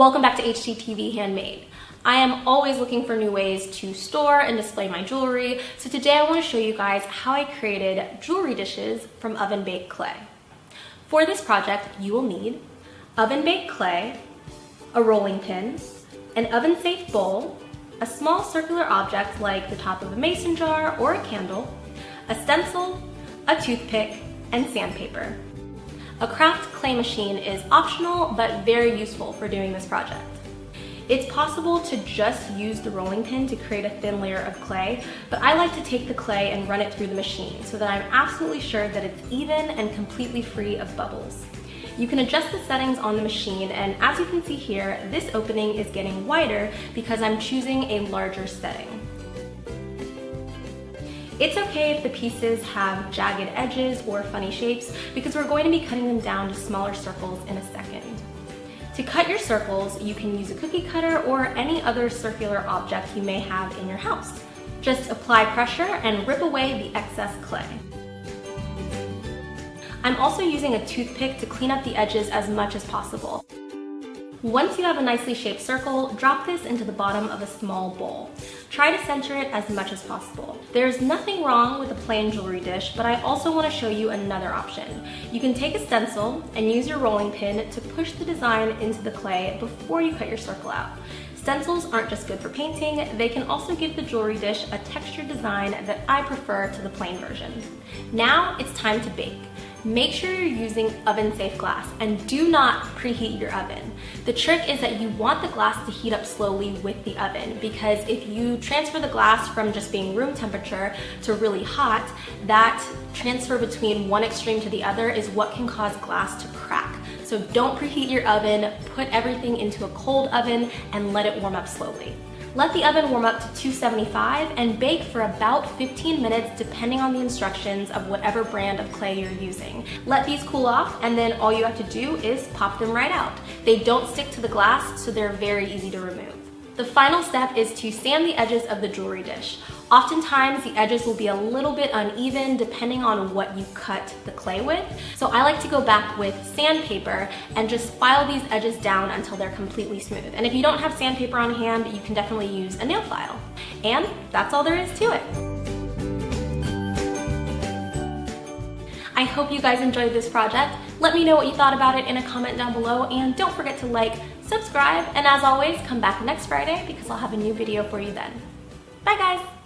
Welcome back to HGTV Handmade. I am always looking for new ways to store and display my jewelry, so today I want to show you guys how I created jewelry dishes from oven-baked clay. For this project, you will need oven-baked clay, a rolling pin, an oven-safe bowl, a small circular object like the top of a mason jar or a candle, a stencil, a toothpick, and sandpaper. A craft clay machine is optional but very useful for doing this project. It's possible to just use the rolling pin to create a thin layer of clay, but I like to take the clay and run it through the machine so that I'm absolutely sure that it's even and completely free of bubbles. You can adjust the settings on the machine, and as you can see here, this opening is getting wider because I'm choosing a larger setting. It's okay if the pieces have jagged edges or funny shapes because we're going to be cutting them down to smaller circles in a second. To cut your circles, you can use a cookie cutter or any other circular object you may have in your house. Just apply pressure and rip away the excess clay. I'm also using a toothpick to clean up the edges as much as possible. Once you have a nicely shaped circle, drop this into the bottom of a small bowl. Try to center it as much as possible. There's nothing wrong with a plain jewelry dish, but I also want to show you another option. You can take a stencil and use your rolling pin to push the design into the clay before you cut your circle out. Stencils aren't just good for painting, they can also give the jewelry dish a textured design that I prefer to the plain version. Now it's time to bake. Make sure you're using oven-safe glass and do not preheat your oven. The trick is that you want the glass to heat up slowly with the oven, because if you transfer the glass from just being room temperature to really hot, that transfer between one extreme to the other is what can cause glass to crack. So don't preheat your oven, put everything into a cold oven and let it warm up slowly. Let the oven warm up to 275 and bake for about 15 minutes depending on the instructions of whatever brand of clay you're using. Let these cool off, and then all you have to do is pop them right out. They don't stick to the glass, so they're very easy to remove. The final step is to sand the edges of the jewelry dish. Oftentimes the edges will be a little bit uneven depending on what you cut the clay with. So I like to go back with sandpaper and just file these edges down until they're completely smooth. And if you don't have sandpaper on hand, you can definitely use a nail file. And that's all there is to it. I hope you guys enjoyed this project. Let me know what you thought about it in a comment down below, and don't forget to like, subscribe, and as always, come back next Friday because I'll have a new video for you then. Bye guys!